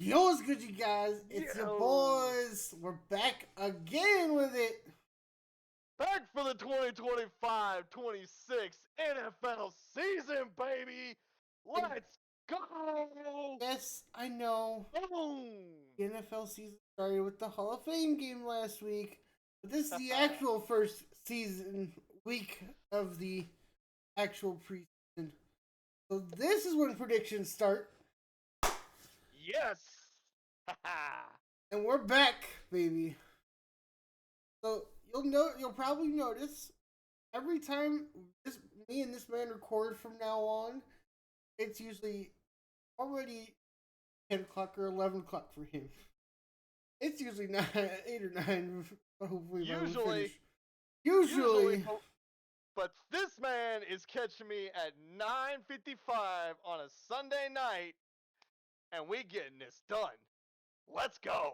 Yo, what's good, you guys? It's your Yo, boys. We're back again with it. back for the 2025-26 NFL season, baby. And Let's go. yes, I know Boom. the NFL season started with the Hall of Fame game last week, but this is the actual first season week of the actual preseason. So this is when predictions start, Yes. and we're back, baby. So you'll probably notice every time me and this man record from now on, it's usually already 10 o'clock or 11 o'clock for him. It's usually 8 or 9, hopefully, by we finish. usually, Usually. but this man is catching me at 9:55 on a Sunday night, and we getting this done. Let's go.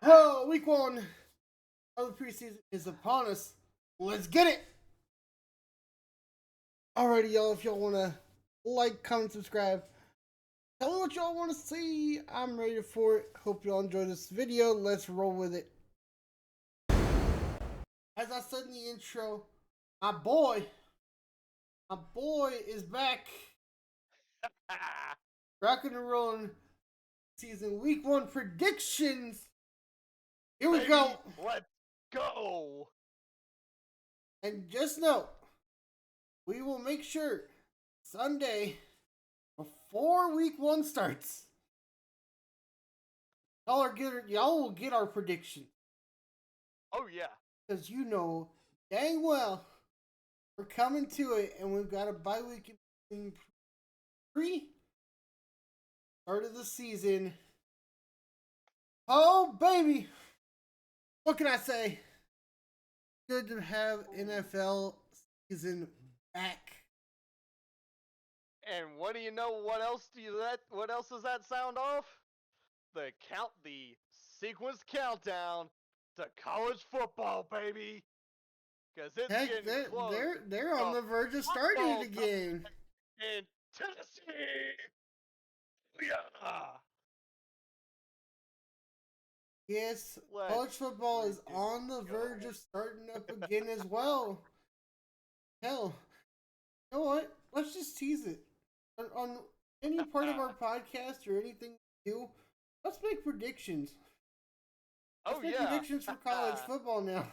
Oh, week 1 of the preseason is upon us. Let's get it. Alrighty, y'all, if y'all want to like, comment, subscribe, tell me what y'all want to see. I'm ready for it. Hope y'all enjoy this video. Let's roll with it. As I said in the intro, my boy is back. Rocking and rolling season week 1 predictions. Here we go. Let's go. And just know, we will make sure Sunday before week 1 starts, y'all will get our predictions. Oh yeah. Because you know dang well we're coming to it, and we've got a bye week in pre start of the season. Oh baby, what can I say? Good to have NFL season back. And what do you know? What else does that sound off? The sequence countdown to college football, baby. Cause it's Heck, getting close. they're on The the verge of starting football it again. in Tennessee. Yeah. Yes, Let's college football is freaking on the go. verge of starting up again as well. Hell, you know what? Let's just tease it. On any part of our podcast or anything we do, let's make predictions. Oh Let's make yeah. predictions for college football now.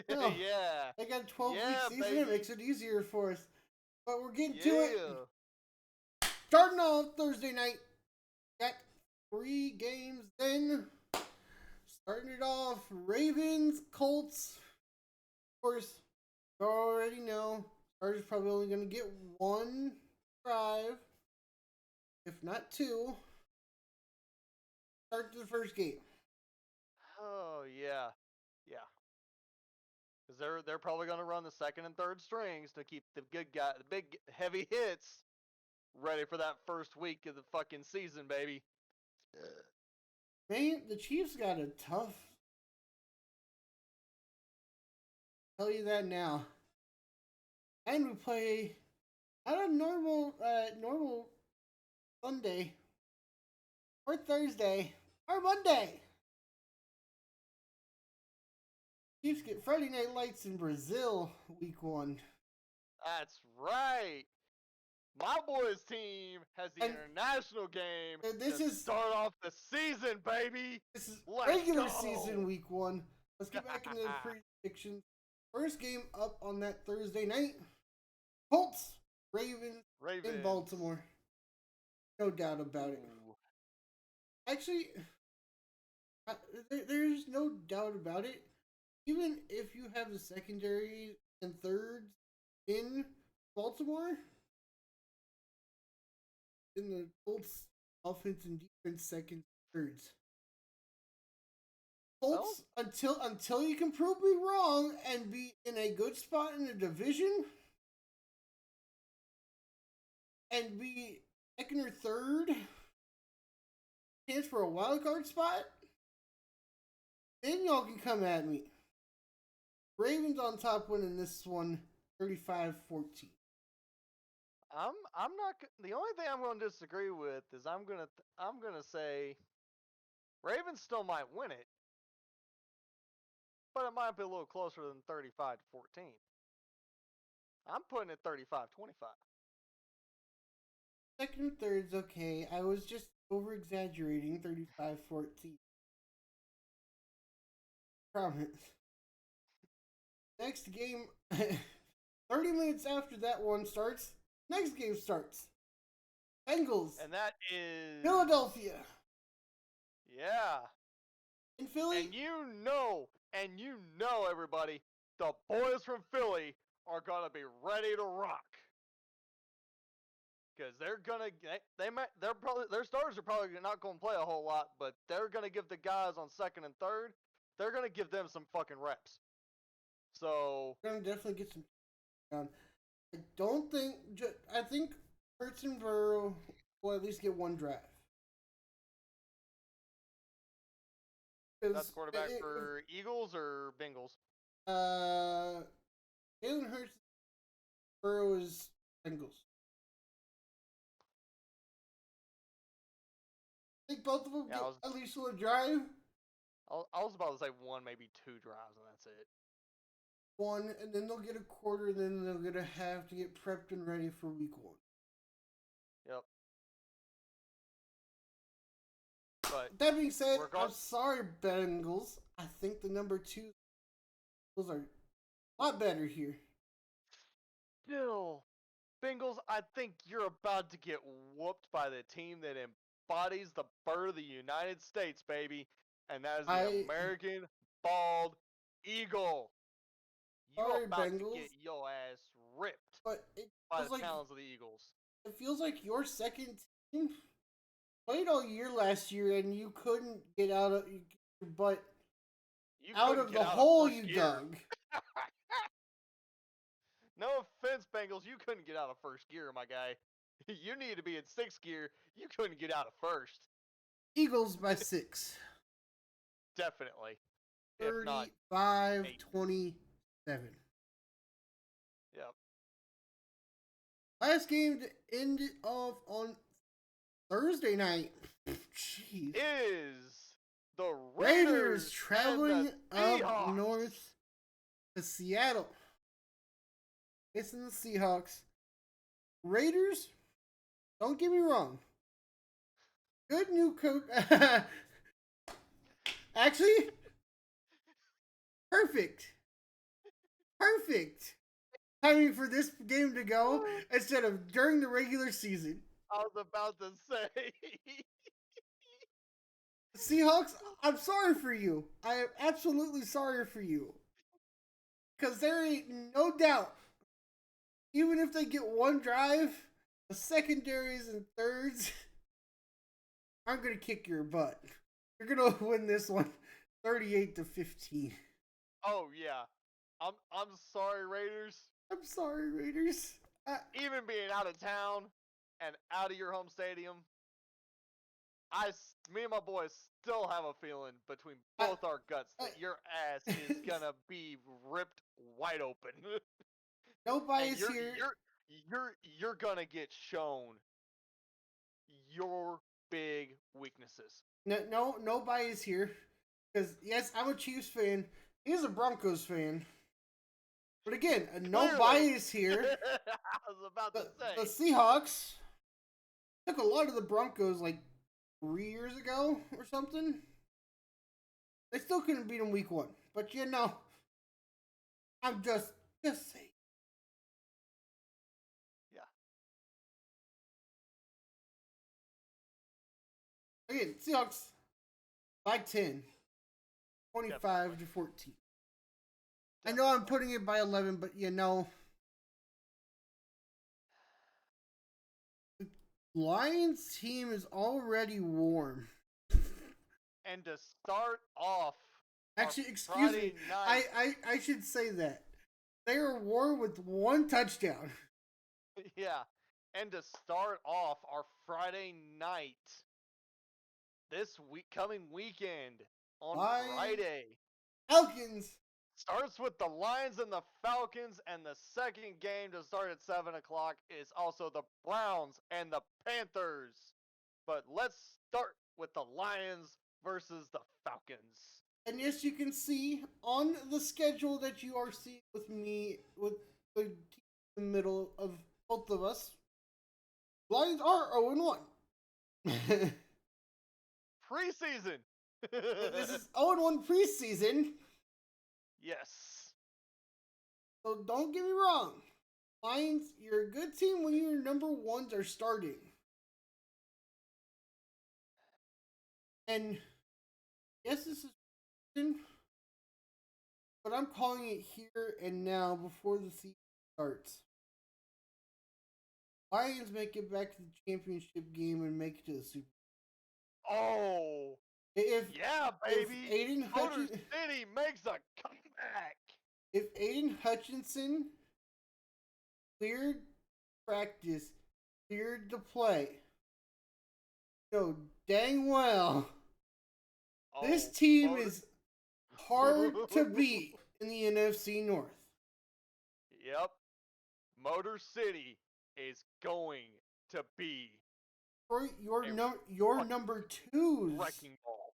Hell, Yeah. they got a 12-week Yeah, season. It baby. makes it easier for us. But we're getting to it. Yeah. Starting off Thursday night. Got 3 games then. Starting it off, Ravens, Colts. Of course, you already know. Chargers probably only going to get 1 drive, if not 2. Start to the first game. Oh yeah. Yeah. Because they're probably going to run the second and third strings to keep the big heavy hits ready for that first week of the fucking season, baby. Man, the Chiefs got a tough. Tell you that now. And we play not a normal Sunday or Thursday or Monday. Chiefs get Friday Night Lights in Brazil week 1. That's right. My boys' team has the And international game this to is start off the season, baby. this is Let's regular go. season week 1. Let's get back into the predictions. First game up on that Thursday night. Colts, Ravens in Baltimore. No doubt about it. Actually, there's no doubt about it. Even if you have the secondary and thirds in Baltimore, in the Colts offense and defense second thirds. Colts, until you can prove me wrong and be in a good spot in the division and be second or third chance for a wild card spot, then y'all can come at me. Ravens on top winning this one 35-14. I'm not. The only thing I'm going to disagree with is I'm gonna say Ravens still might win it, but it might be a little closer than 35-14. I'm putting it 35-25. Second and third's okay. I was just over exaggerating. 35-14. Promise. Next game, 30 minutes after that one starts, next game starts. Bengals. And that is Philadelphia. Yeah. In Philly. And you know, everybody, the boys from Philly are gonna be ready to rock. Because they're gonna their starters are probably not gonna play a whole lot, but they're gonna give the guys on second and third, they're gonna give them some fucking reps. So We're gonna definitely get some down. I don't think. I think Hurts and Burrow will at least get one drive. that's quarterback for Eagles or Bengals? Jalen Hurts, Burrow is Bengals. I think both of them get at least one drive. I was about to say one, maybe two drives, and that's it. One, and then they'll get a quarter, and then they're gonna have to get prepped and ready for week one. Yep. But that being said, I'm sorry, Bengals. I think the number 2 those are a lot better here. Still, Bengals, I think you're about to get whooped by the team that embodies the bird of the United States, baby. And that is the American Bald Eagle. You're about to get your ass ripped by the talons of the Eagles. It feels like your second team played all year last year, and you couldn't get out of your butt out of the hole you dug. No offense, Bengals, you couldn't get out of first gear, my guy. You need to be in sixth gear. You couldn't get out of first. Eagles by 6. Definitely. 35-27. Yep. Last game to end it off on Thursday night. Jeez. Is the Raiders traveling up north to Seattle. It's in the Seahawks. Raiders, don't get me wrong. Good new coach. Actually, perfect. Timing for this game to go instead of during the regular season. I was about to say. Seahawks, I'm sorry for you. I am absolutely sorry for you. Because there ain't no doubt, even if they get one drive, the secondaries and thirds, I'm going to kick your butt. You're going to win this one 38-15. Oh, yeah. I'm sorry, Raiders. I'm sorry, Raiders. Even being out of town and out of your home stadium, me and my boys still have a feeling between both our guts that your ass is gonna be ripped wide open. No bias here. You're gonna get shown your big weaknesses. No bias here. Because yes, I'm a Chiefs fan. He's a Broncos fan. But again, no bias here. I was about to say. The Seahawks took a lot of the Broncos like 3 years ago or something. They still couldn't beat them week 1. But you know, I'm just saying. Yeah. Again, Seahawks by 10. 25-14. I know I'm putting it by 11, but you know, the Lions team is already warm. And to start off, actually, excuse me, I should say that they are warm with 1 touchdown. Yeah, and to start off our Friday night, this coming weekend on Friday, Falcons. Starts with the Lions and the Falcons, and the second game to start at 7 o'clock is also the Browns and the Panthers. But let's start with the Lions versus the Falcons. And yes, you can see on the schedule that you are seeing with me, with the team in the middle of both of us, Lions are 0-1. Preseason. This is 0-1 preseason. Yes. So don't get me wrong. Lions, you're a good team when your number ones are starting. And yes, this is season, but I'm calling it here and now before the season starts. Lions make it back to the championship game and make it to the Super Bowl. Oh, if yeah, baby. If Aiden Motor City makes a comeback. If Aiden Hutchinson cleared practice, cleared the play, so dang well, this team is hard to beat in the NFC North. Yep. Motor City is going to be your number twos. Wrecking ball.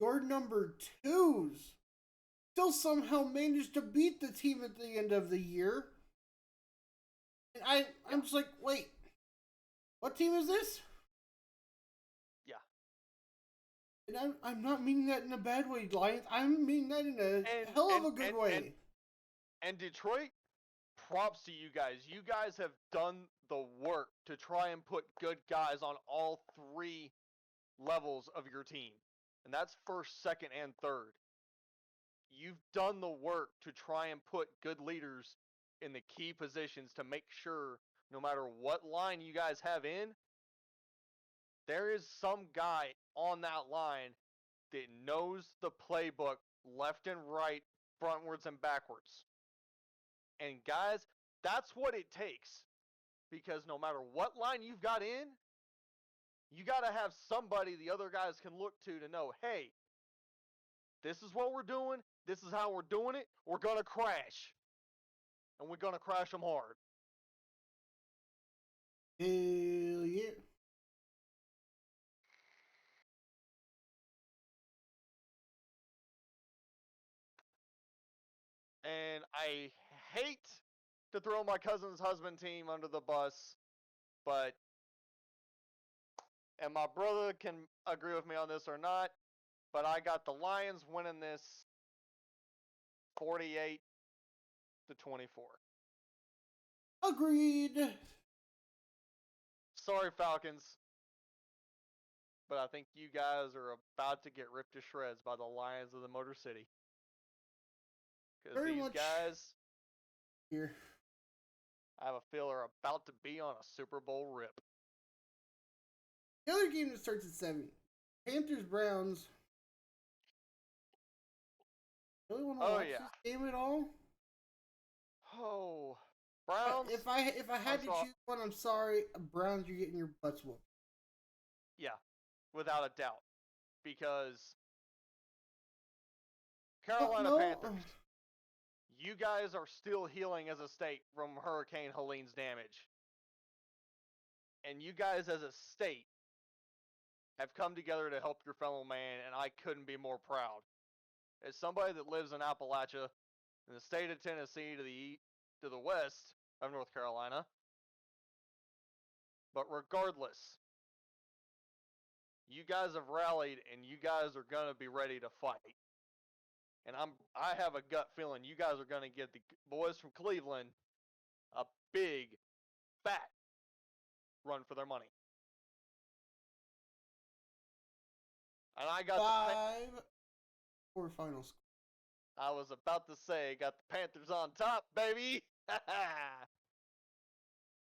Your number twos still somehow managed to beat the team at the end of the year. And I'm just like, wait, what team is this? Yeah. And I'm not meaning that in a bad way, Lions. I'm meaning that in a hell of a good way. And Detroit, props to you guys. You guys have done the work to try and put good guys on all three levels of your team. And that's first, second, and third. You've done the work to try and put good leaders in the key positions to make sure no matter what line you guys have in, there is some guy on that line that knows the playbook left and right, frontwards and backwards. And guys, that's what it takes. Because no matter what line you've got in, you got to have somebody the other guys can look to know, hey, this is what we're doing. This is how we're doing it. We're going to crash. And we're going to crash them hard. Hell yeah. And I hate to throw my cousin's husband team under the bus, but, and my brother can agree with me on this or not, but I got the Lions winning this 48-24. Agreed. Sorry, Falcons. But I think you guys are about to get ripped to shreds by the Lions of the Motor City. Because these guys, here, I have a feel, are about to be on a Super Bowl rip. The other game that starts at 7, Panthers Browns. Really want to watch this game at all? Oh, Browns. If I had to choose one, I'm sorry, Browns. You're getting your butts whooped. Yeah, without a doubt, because Carolina Panthers. You guys are still healing as a state from Hurricane Helene's damage. And you guys as a state have come together to help your fellow man, and I couldn't be more proud. As somebody that lives in Appalachia, in the state of Tennessee to the west of North Carolina. But regardless, you guys have rallied, and you guys are going to be ready to fight. And I have a gut feeling you guys are going to get the boys from Cleveland a big, fat run for their money. And I got 5 quarterfinals. I was about to say, got the Panthers on top, baby.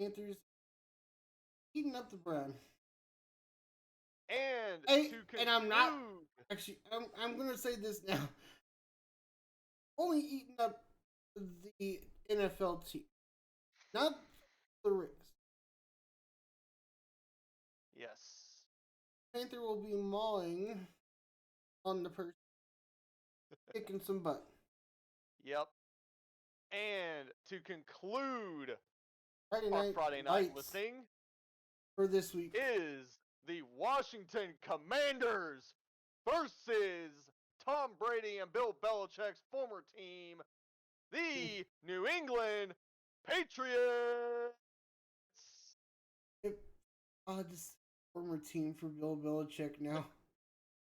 Panthers eating up the Browns. And I'm not actually. I'm gonna say this now. Only eating up the NFL team, not the Rays. Yes. Panther will be mauling on the person, kicking some butt. Yep. And to conclude Friday night listing for this week is the Washington Commanders versus Tom Brady and Bill Belichick's former team, the New England Patriots. This former team for Bill Belichick now.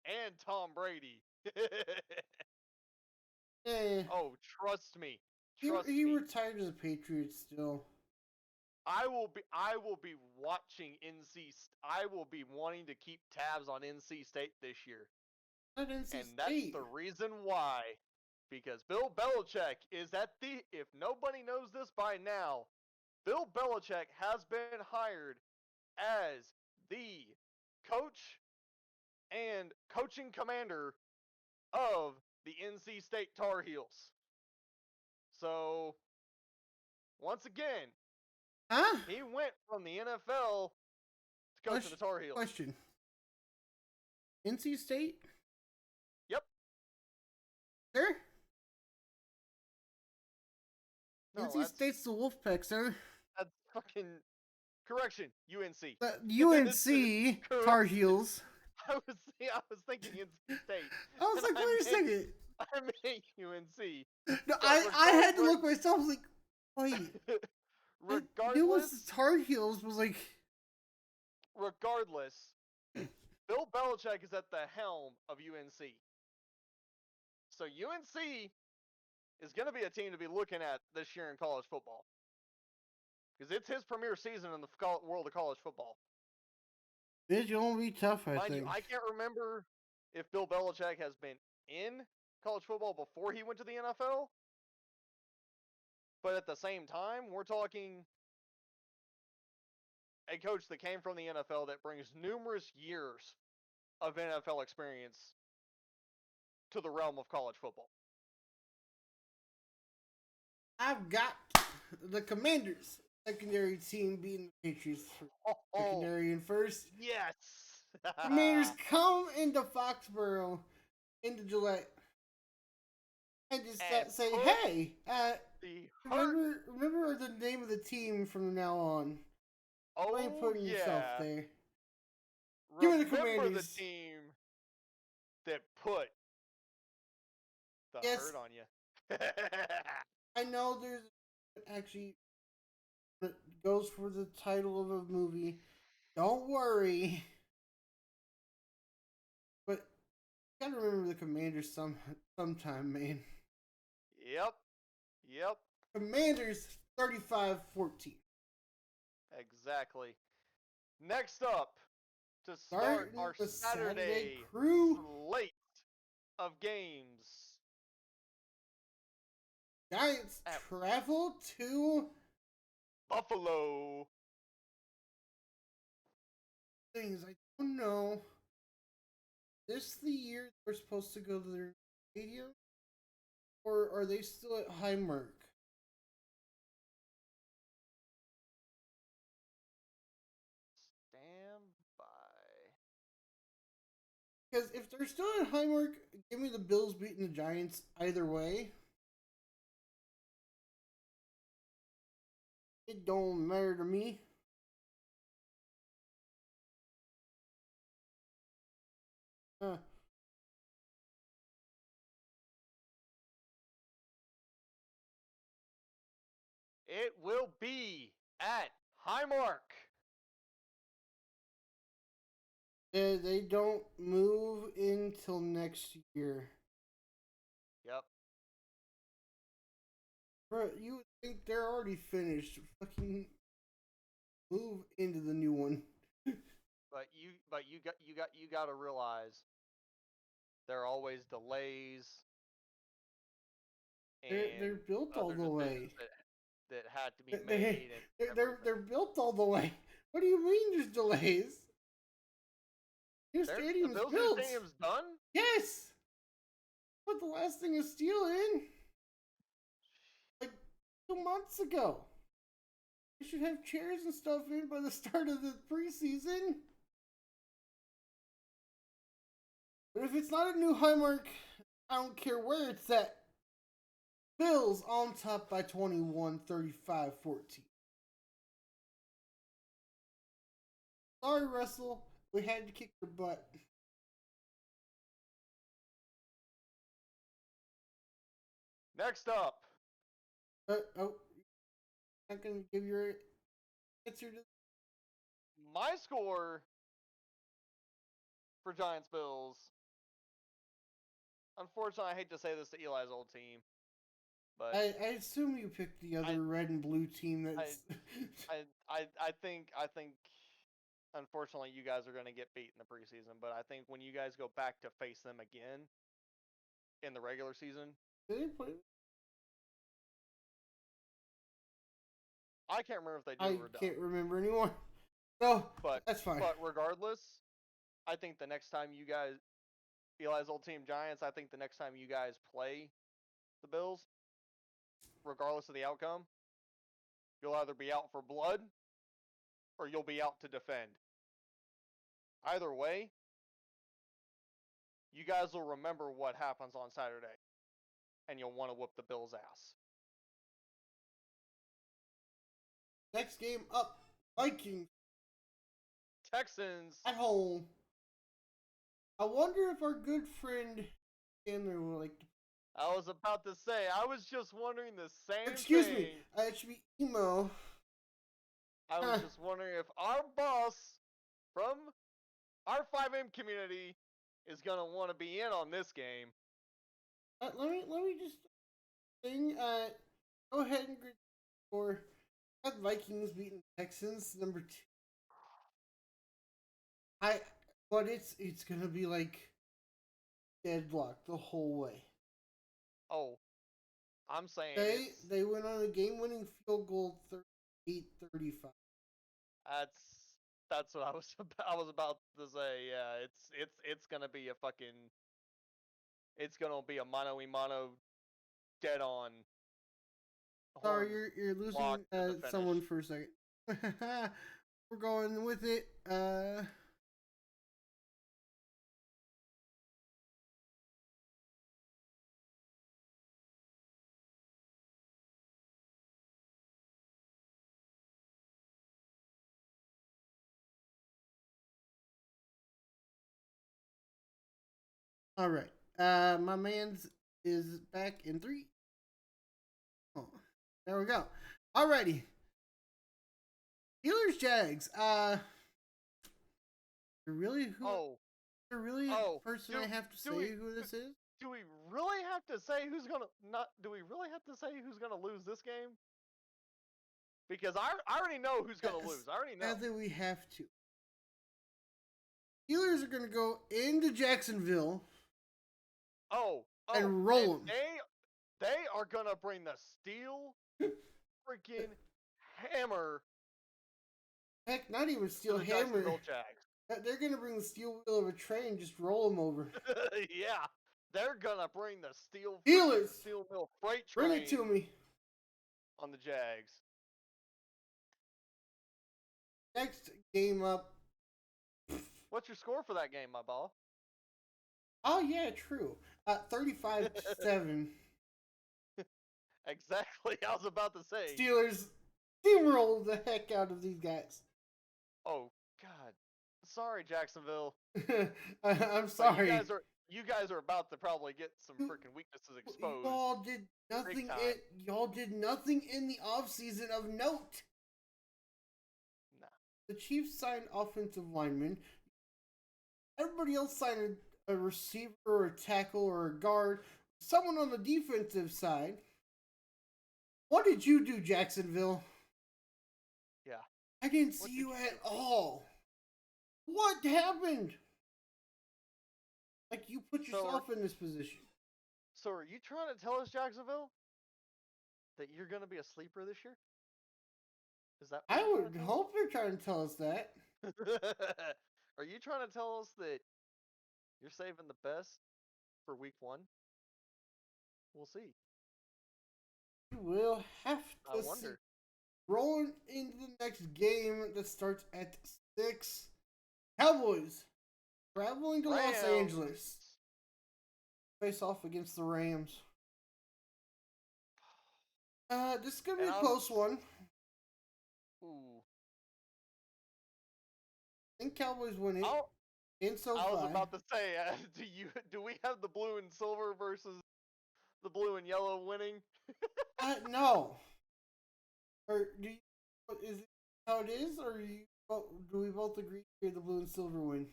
And Tom Brady. Eh. Oh, trust me. He retired as a Patriot still. I will be watching NC. I will be wanting to keep tabs on NC State this year. Not NC And State. that's the reason why. Because Bill Belichick is if nobody knows this by now, Bill Belichick has been hired as the coach and coaching commander of the NC State Tar Heels. So, once again, he went from the NFL to coach of the Tar Heels. Question. NC State? Yep. Sir? No, NC State's the Wolfpack, sir. That's fucking... Correction, UNC. UNC Tar Heels. I was thinking NC State. I was like, wait a second. I meant UNC. No, I had to look myself. I was like, wait. Regardless, it was the Tar Heels was like. Regardless, Bill Belichick is at the helm of UNC. So UNC is going to be a team to be looking at this year in college football. Because it's his premier season in the world of college football. It's going to be tough, I think. I can't remember if Bill Belichick has been in college football before he went to the NFL. But at the same time, we're talking a coach that came from the NFL that brings numerous years of NFL experience to the realm of college football. I've got the Commanders secondary team beating the Patriots for secondary and first. Yes. Commanders come into Foxborough, into Gillette, and just say, "Hey, remember the name of the team from now on." Oh, ain't putting yourself there. Give me the Commanders. The team that put the hurt on you. I know there's actually that goes for the title of a movie. Don't worry. But you gotta remember the Commanders sometime, man. Yep. Commanders 35-14. Exactly. Next up, to start our Saturday crew slate of games. Giants travel to Buffalo. Things I don't know. This the year they're supposed to go to their stadium? Or are they still at Highmark? Stand by. Because if they're still at Highmark, give me the Bills beating the Giants either way. It don't matter to me. It will be at Highmark. They don't move until next year. Yep. Bro, you would think they're already finished. Fucking move into the new one. But you got to realize there are always delays. They're built all the way. That had to be made. They're built all the way. What do you mean there's delays? New stadium's built. The Bills' stadium's done? Yes! But the last thing is steel in. Like 2 months ago. They should have chairs and stuff in by the start of the preseason. But if it's not a new Highmark, I don't care where it's at. Bills on top by 21, 35-14. Sorry, Russell. We had to kick your butt. Next up, Not gonna give your answer to. my score for Giants Bills. Unfortunately, I hate to say this to Eli's old team, but I assume you picked the other red and blue team. That's. I think unfortunately you guys are going to get beat in the preseason, but I think when you guys go back to face them again in the regular season, Did they play? I can't remember if they do I or don't. can't remember anymore. No, But that's fine. But regardless, I think the next time you guys, Eli's old team Giants, I think the next time you guys play the Bills, regardless of the outcome, you'll either be out for blood or you'll be out to defend. Either way, you guys will remember what happens on Saturday, and you'll want to whoop the Bills' ass. Next game up, Vikings Texans at home. I wonder if our good friend Chandler will like. I was about to say, I was just wondering the same Excuse thing. me, it should be emo. I was just wondering if our boss from our 5M community is going to want to be in on this game. Let me just thing. Go ahead and score. Got Vikings beating Texans number 2. But it's gonna be like deadlock the whole way. Oh, I'm saying they went on a game-winning field goal 38-35. That's what I was about to say. Yeah, it's gonna be a fucking. It's gonna be a mano-a-mano, dead on. Sorry, you're losing someone for a second. We're going with it. All right. My man's is back in 3. Oh, there we go. Alrighty. Steelers Jags. Really who? Oh. There really a person I have to say who this is? Do we really have to say who's gonna not? Do we really have to say who's gonna lose this game? Because I already know who's gonna lose. I already know. I think we have to. Steelers are gonna go into Jacksonville. And roll them. They are gonna bring the steel freaking hammer. Heck, not even steel hammer. They're gonna bring the steel wheel of a train and just roll them over. Yeah, they're gonna bring the steel mill freight train. Bring it to me. On the Jags. Next game up. What's your score for that game, my ball? Oh yeah, true. 35-7. Exactly. I was about to say. Steelers steamroll the heck out of these guys. Oh God. Sorry, Jacksonville. I'm sorry. You guys are about to probably get some freaking weaknesses exposed. Y'all did nothing in the offseason of note. Nah. The Chiefs signed offensive linemen. Everybody else signed a receiver or a tackle or a guard. Someone on the defensive side. What did you do, Jacksonville? Yeah. I didn't see you at all. What happened? Like, you put yourself in this position. So are you trying to tell us, Jacksonville, that you're going to be a sleeper this year? Is that I would hope they're trying to tell us that. Are you trying to tell us that you're saving the best for week 1? We'll see. We'll have to I wonder. see. Rolling into the next game that starts at 6. Cowboys traveling to Los Angeles. Face off against the Rams. This is going to be a close one. Ooh. I think Cowboys win it. I was about to say, do we have the blue and silver versus the blue and yellow winning? No. Or do you, is it how it is, or do we both agree the blue and silver win?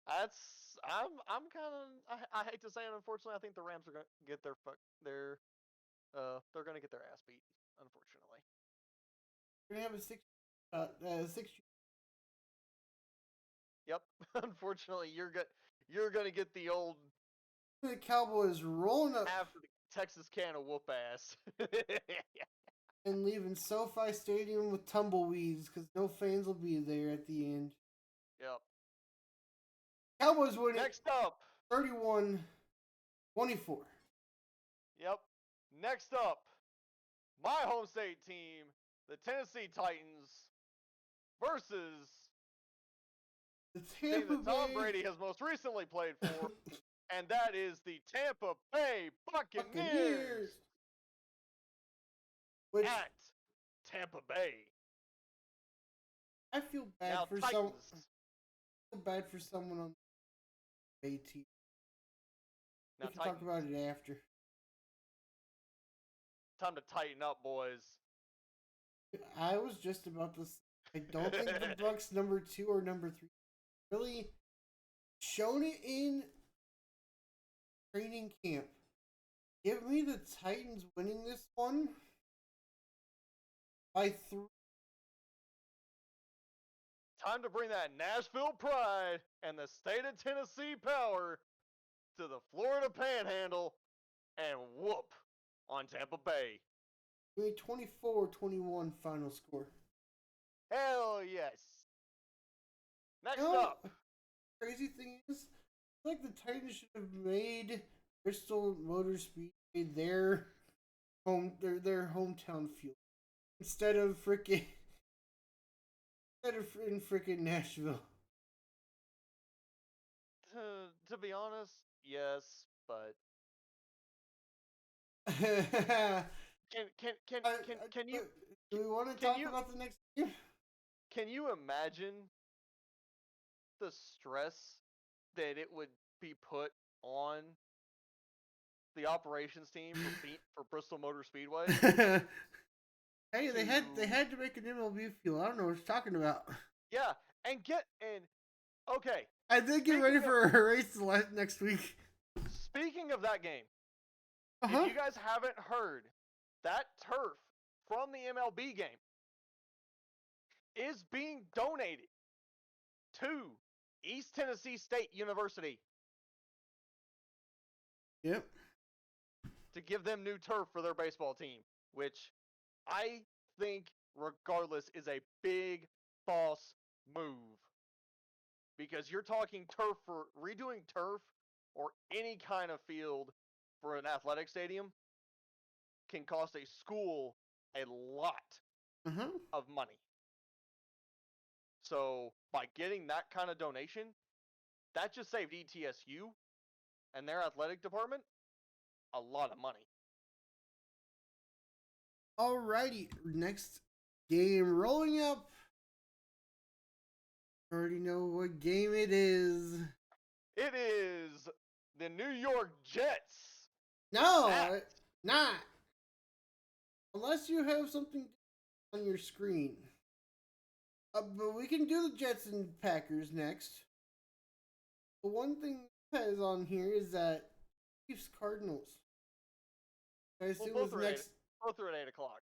I'm kind of I hate to say it. Unfortunately, I think the Rams are gonna get they're gonna get their ass beat. Unfortunately. We're gonna have a six. Yep. Unfortunately, you're gonna get the old The Cowboys rolling up after the Texas can of whoop ass. and leaving SoFi Stadium with tumbleweeds because no fans will be there at the end. Yep. Cowboys winning. Next up, 31-24. Yep. Next up, my home state team, the Tennessee Titans, versus The the team Tampa that Tom Bay Brady has most recently played for, and that is the Tampa Bay Buccaneers. Which at Tampa Bay. I feel bad Now, for Titans. I feel bad for someone on the Bay team. Now, We can talk about it after. Time to tighten up, boys. I was just about to say, I don't think the Bucks number 2 or number 3 really shown it in training camp. Give me the Titans winning this one by 3. Time to bring that Nashville pride and the state of Tennessee power to the Florida Panhandle and whoop on Tampa Bay. Give me 24-21 final score. Hell yes. Next up. Crazy thing is, I feel like the Titans should have made Bristol Motor Speedway their hometown field instead of in frickin' Nashville. To be honest, yes, but can you? Do we want to talk about the next game? Can you imagine the stress that it would be put on the operations team for Bristol Motor Speedway? Hey, they had to make an MLB fuel. I don't know what you're talking about. Yeah, okay. I did get ready for a race next week. Speaking of that game, if you guys haven't heard, that turf from the MLB game is being donated to East Tennessee State University. Yep. To give them new turf for their baseball team, which I think, regardless, is a big boss move. Because you're talking turf for redoing turf or any kind of field for an athletic stadium can cost a school a lot of money. So by getting that kind of donation, that just saved ETSU and their athletic department a lot of money. Alrighty, next game rolling up. Already know what game it is. It is the New York Jets. No, not. Unless you have something on your screen. But we can do the Jets and Packers next. The one thing that is on here is that Chiefs Cardinals. I assume both are next. Both are at 8 o'clock.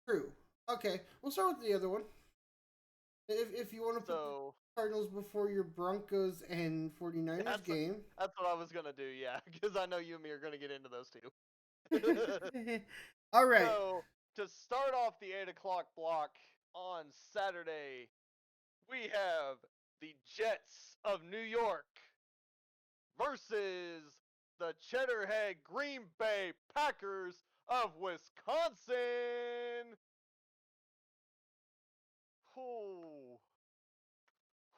True. Okay, we'll start with the other one. If you want to put the Cardinals before your Broncos and 49ers game. That's what I was going to do, yeah. Because I know you and me are going to get into those two. All right. So, to start off the 8 o'clock block on Saturday, we have the Jets of New York versus the Cheddarhead Green Bay Packers of Wisconsin.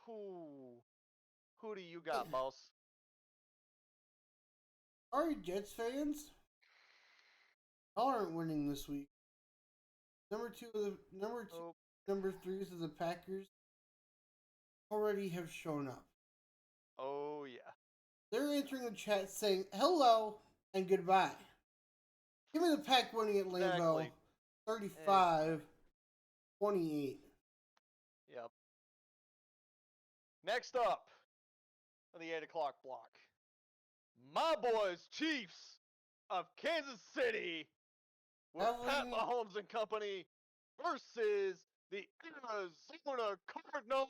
Who do you got, boss? Sorry, Jets fans. Y'all aren't winning this week. Number 3s of the Packers already have shown up. Oh yeah. They're entering the chat saying, "Hello, and goodbye. Give me the Pack winning at Lambeau, Exactly. 35-28. Yep. Next up on the 8 o'clock block, my boys Chiefs of Kansas City with Pat Mahomes and company versus the Arizona Cardinals.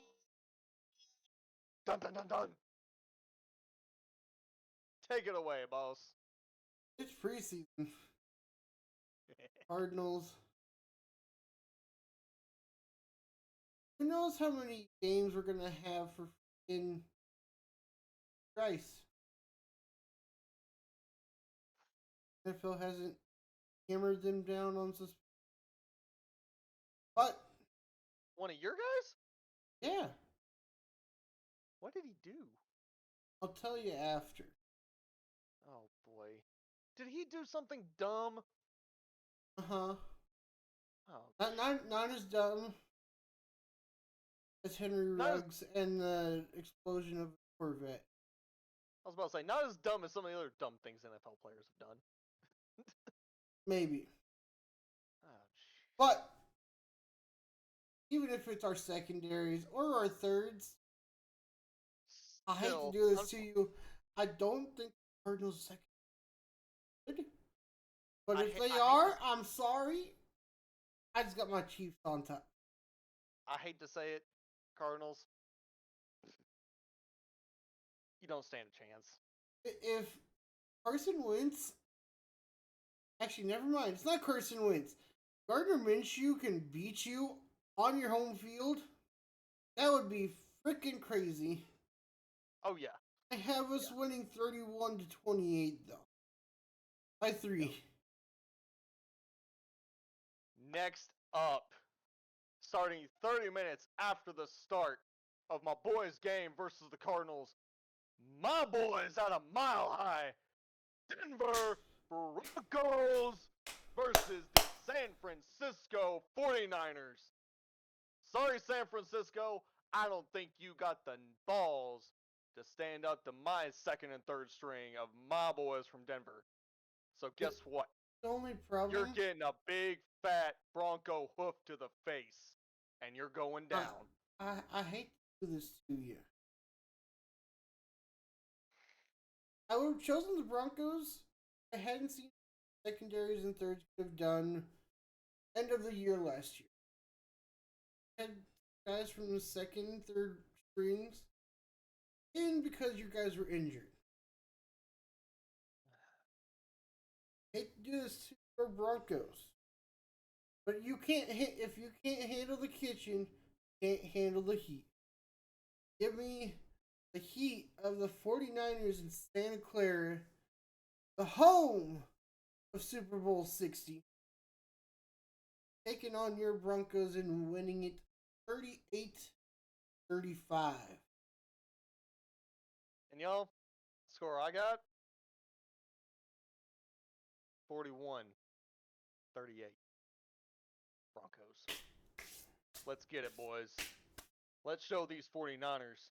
Dun dun dun dun. Take it away, boss. It's preseason. Cardinals. Who knows how many games we're gonna have for in Rice? NFL hasn't hammered them down on suspension. But one of your guys? Yeah. What did he do? I'll tell you after. Oh boy. Did he do something dumb? Uh-huh. Oh. Not as dumb as Henry Ruggs and the explosion of the Corvette. I was about to say, not as dumb as some of the other dumb things NFL players have done. Maybe. Oh, but even if it's our secondaries or our thirds, I hate to do this to you. I don't think Cardinals second good. But if they are, I'm sorry. I just got my Chiefs on top. I hate to say it, Cardinals. You don't stand a chance. If Carson Wentz, actually, never mind. It's not Carson Wentz. Gardner Minshew can beat you on your home field. That would be freaking crazy. Oh yeah. I have us winning 31-28 though. By 3. Next up, starting 30 minutes after the start of my boys' game versus the Cardinals, my boys out of Mile High, Denver Broncos versus the San Francisco 49ers. Sorry, San Francisco, I don't think you got the balls to stand up to my second and third string of my boys from Denver. So guess what? The only problem, you're getting a big fat Bronco hoof to the face, and you're going down. I hate to do this to you. I would have chosen the Broncos. I hadn't seen secondaries and thirds could have done end of the year last year. I had guys from the second and third strings in because you guys were injured. Hate to do this to your Broncos. But you can't if you can't handle the kitchen, you can't handle the heat. Give me the heat of the 49ers in Santa Clara, the home of Super Bowl 60. Taking on your Broncos and winning it 38-35. And y'all, score I got 41-38. Broncos. Let's get it, boys. Let's show these 49ers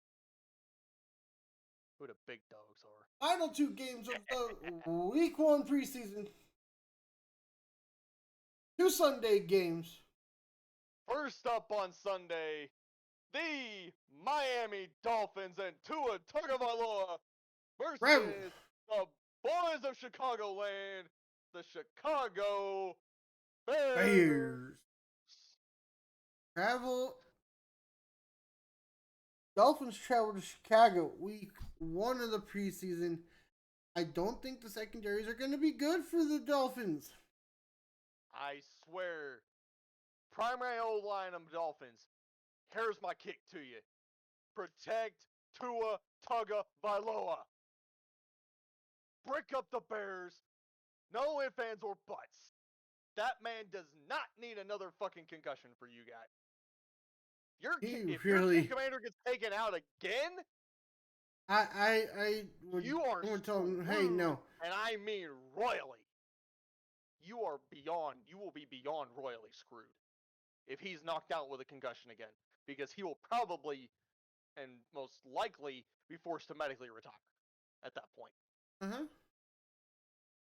who the big dogs are. Final 2 games of the Week 1 preseason. 2 Sunday games. First up on Sunday, the Miami Dolphins and Tua Tagovailoa versus the boys of Chicagoland, the Chicago Bears. Dolphins travel to Chicago week 1 of the preseason. I don't think the secondaries are going to be good for the Dolphins. I swear. Primary O-line of Dolphins. Here's my kick to you. Protect Tua Tagovailoa. Break up the Bears. No ifs, ands, or buts. That man does not need another fucking concussion for you guys. If your team commander gets taken out again, you are tell him, hey, no. And I mean royally. You will be beyond royally screwed if he's knocked out with a concussion again, because he will probably and most likely be forced to medically retire at that point.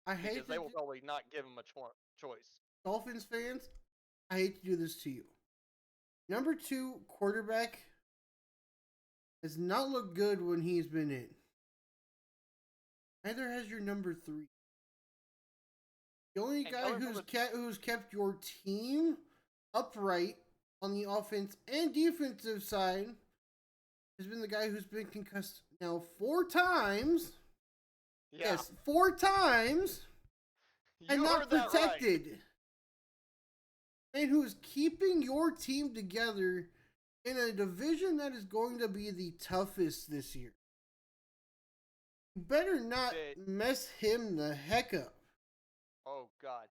I because hate they to will probably not give him a choice. Dolphins fans, I hate to do this to you. Number 2 quarterback has not looked good when he's been in. Neither has your number 3. The only guy who's kept your team upright on the offense and defensive side has been the guy who's been concussed now 4 times. Yeah. Yes, 4 times. And not protected. Right. Man who is keeping your team together in a division that is going to be the toughest this year. You better not mess him the heck up. Oh, God.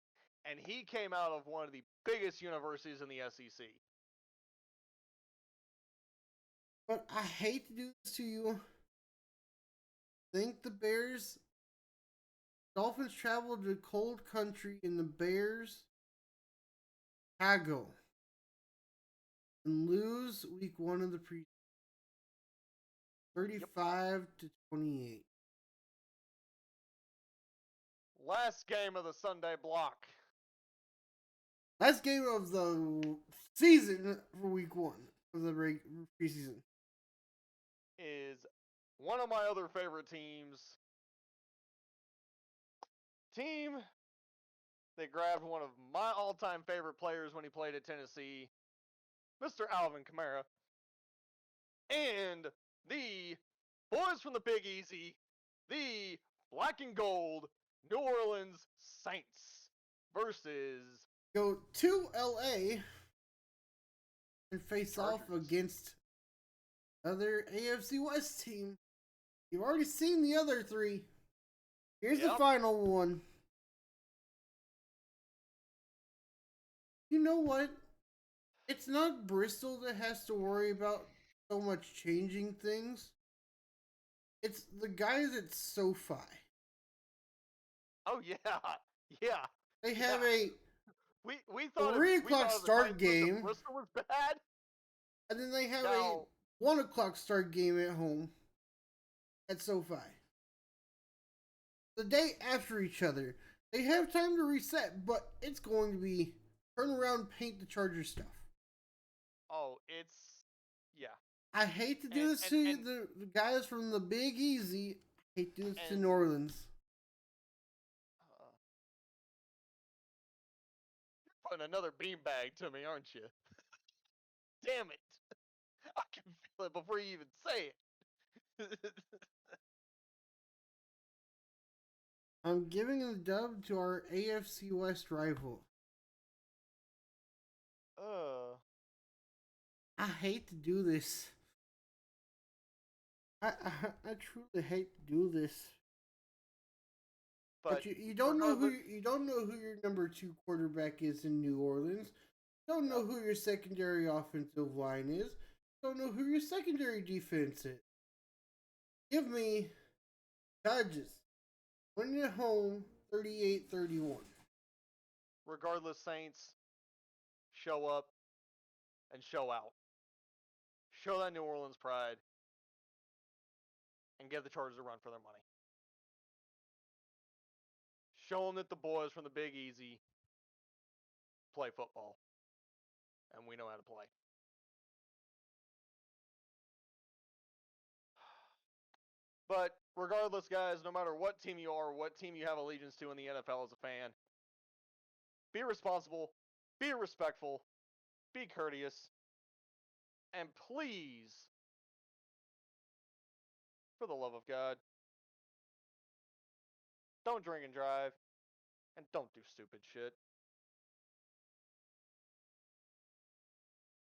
And he came out of one of the biggest universities in the SEC. But I hate to do this to you. I think the Dolphins travel to cold country in the Bears, Chicago, and lose week 1 of the preseason. 35-28. Last game of the Sunday block. Last game of the season for week 1 of the preseason is one of my other favorite teams. Team that grabbed one of my all-time favorite players when he played at Tennessee, Mr. Alvin Kamara, and the boys from the Big Easy, the black and gold New Orleans Saints versus go to LA and face Chargers. Off against other AFC West team. You've already seen the other 3. Here's the final one. You know what? It's not Bristol that has to worry about so much changing things. It's the guys at SoFi. Oh, yeah. Yeah. They have a we thought 3 o'clock start game. Bristol was bad. And then they have a 1 o'clock start game at home at SoFi. The day after each other. They have time to reset, but it's going to be turn around, paint the Chargers stuff. Oh, yeah. I hate to do this to you, the guys from the Big Easy. I hate to do this to New Orleans. You're putting another beanbag to me, aren't you? Damn it. I can feel it before you even say it. I'm giving a dub to our AFC West rival. I hate to do this. I truly hate to do this. But you don't know who your number 2 quarterback is in New Orleans. You don't know who your secondary offensive line is. You don't know who your secondary defense is. Give me Chargers winning at home 38-31. Regardless, Saints, show up and show out. Show that New Orleans pride and give the Chargers a run for their money. Show them that the boys from the Big Easy play football. And we know how to play. But regardless, guys, no matter what team you are, what team you have allegiance to in the NFL as a fan, be responsible, be respectful, be courteous, and please, for the love of God, don't drink and drive, and don't do stupid shit.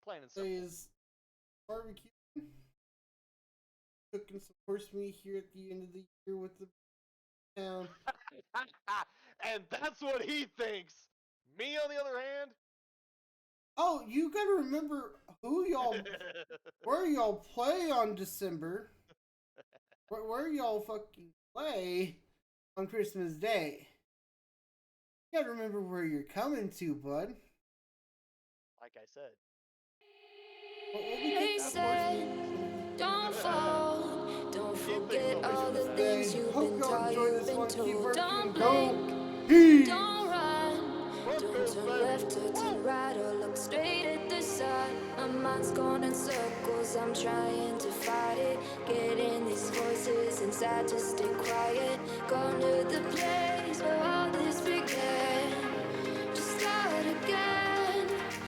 Plain and simple. Is barbecue cooking some horse meat here at the end of the year with the town. And that's what he thinks. Me, on the other hand. Oh, you gotta remember where y'all play on December. Where y'all fucking play on Christmas Day. You gotta remember where you're coming to, bud. Like I said. They said, don't fall, don't forget all the things you've been taught, you've been one, keep told, working, don't and go. blink, Peace. don't run, don't turn left or turn right or look straight at the sun. My mind's going in circles, I'm trying to fight it, getting these voices inside to stay quiet. Going to the place where all this began, just start again.